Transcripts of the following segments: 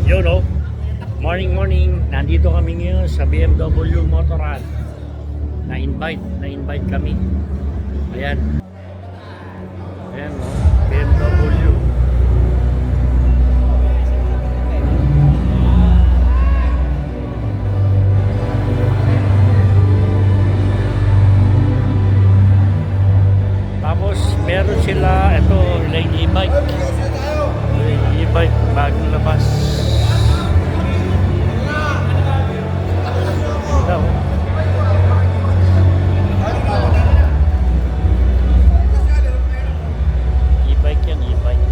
Yo, no? Morning. Nandito kami ngayon sa BMW Motorrad. Na-invite kami. Ayan. Ayan, no? BMW. Tapos, meron sila, ito, e-bike. E-bike, bagong labas. Daw. E-bike yan, e-bike.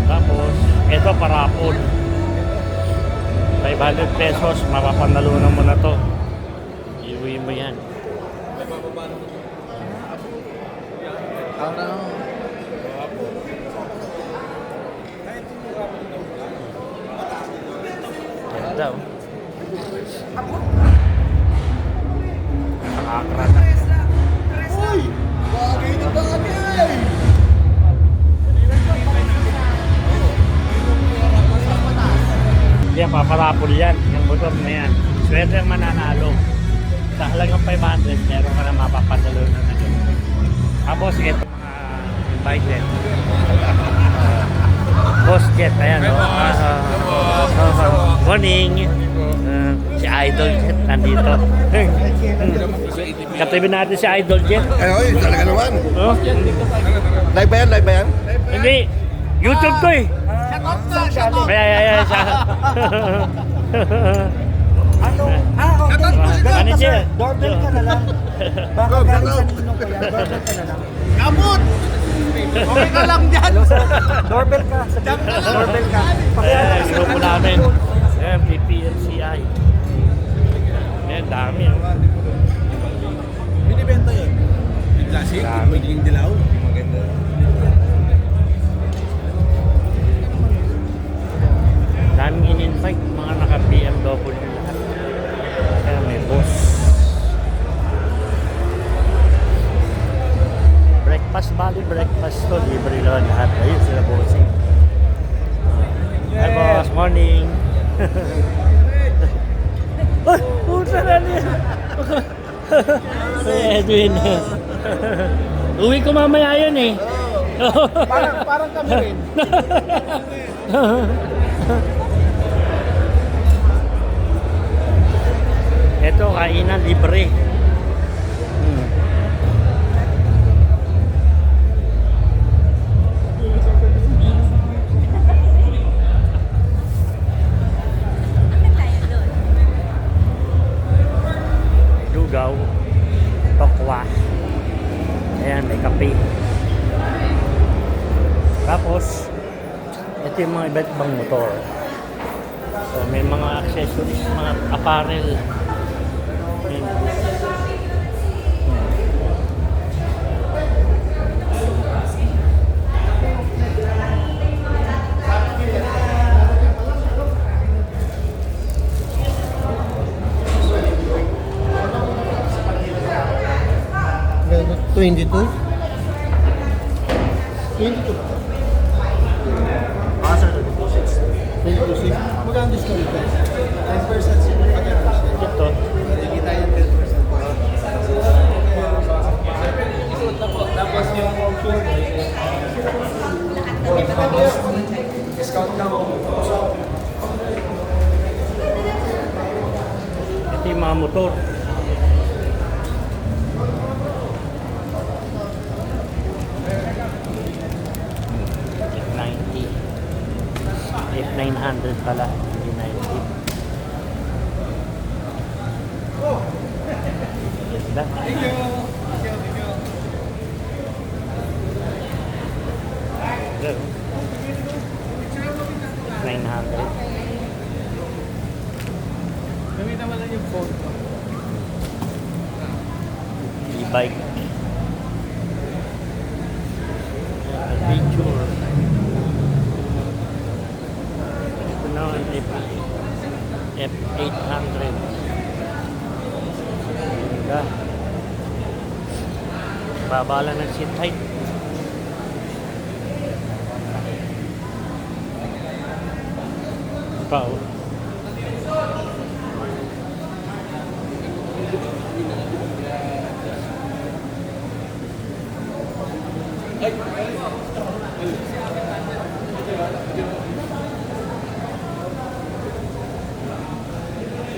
Tapos, ito parapol. 500 pesos, mapapanalunan mo na to. Iuwi mo yan. Yan daw. Nakakra na. Uy! Bagay na ba kami? Yan, paparapol yan. Yung motor na yan. Swerte ang mananalo. Sa halagang 500, meron ka na mapapanalunan na ganun. Tapos, ito mga invited. Boss Jet, ayan o. Morning. Si Idol Jet nandito. Katabi natin si Idol Jet. Ay, talaga naman. Oh? Live ba yan? Live ba yan? Hindi. YouTube to eh. Kaya siya. Manager. Doorbell ka na lang. Baka galing sa ninong ko yan. Doorbell ka na lang. Kamot! Okay ka lang dyan! Doorbell ka. Doorbell ka. Ayan, grupo namin. Ayan, PPNCI. Ayan, dami. Binibenta yun. Yung classic, pwede yung dilaw. Maganda. Daming in-invite, mga naka-BMW lahat. Kaya may boss. Breakfast to, libre lang lahat. Ayun sila bossing. Hi boss, morning. Uy, puta na niya. Hey Edwin. Uwi ko mamaya yun eh. Parang kami rin. Ito, kainan libre. Lugaw, tokwa. Ayan, may kape. Tapos, ito yung mga iba't ibang motor. So, may mga accessories, mga apparel. Ayan. Ganda, 22? 22. Asa na deposits? 22. Magkano discount ka? 10% sila. Ito, Nakikita yung 10%. Tapos yung option discount ka mo. ito yung mga motor. F90. F900 pala, hindi 90. Ganda. Good. 900. Gamitan mo lang yung phone ko. E-bike. Adventure. Ito na ang F800. Ganda. Babala ng seat height. pa oh.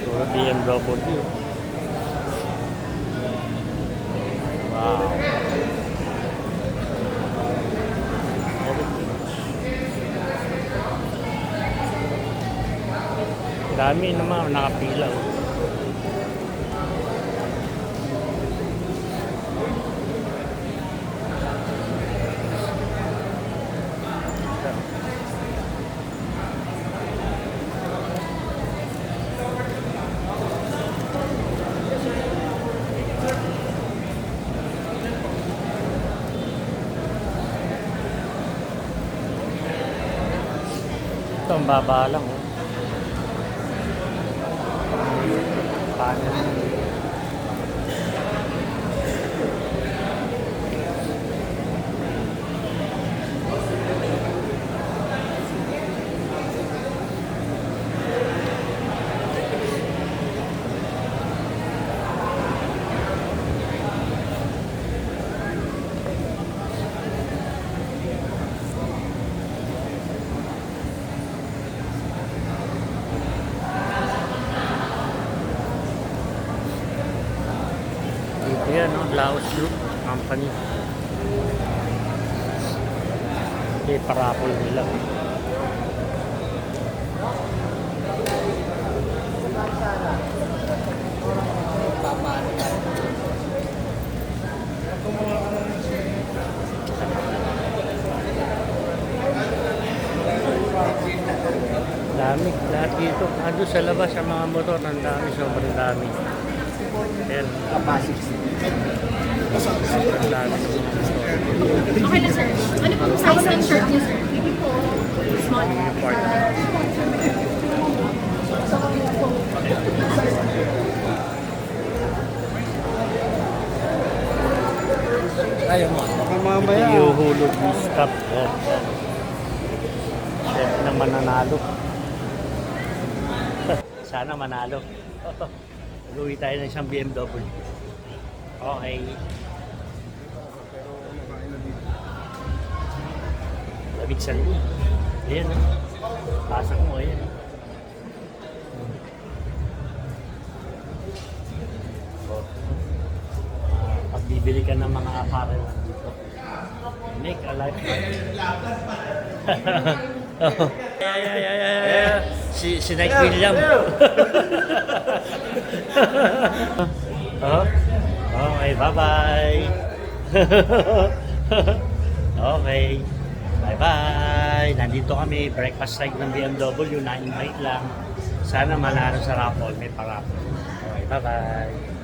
Puro BMW. Wow. Dami naman nakapila oh. Ito ang baba lang oh. Paano? Dito yan, no? Laos Group Company. Okay, parapol nila. Dami, lahat dito. Ando sa labas ang mga motor, ang dami, sobrang dami. Ayan. Sobrang dami ng mga motor. Okay na sir. Ano pong size ng shirt niyo sir? Small. Part. Ayaw mo. Baka mamaya. Iuhulog yung stop. Ayan. Chef na mananalo. Sana manalo. Mag-uwi tayo ng isang BMW. Okay. Labig sa loob. Ayan o. Pasok mo, ayan. Pag bibili ka ng mga apparel dito. Make a life. Si Nike William. Okay, bye-bye. Okay. Bye-bye. Nandito kami, breakfast time ng BMW, na-invite lang. Sana manalo sa raffle, may paraffle. Okay, bye-bye.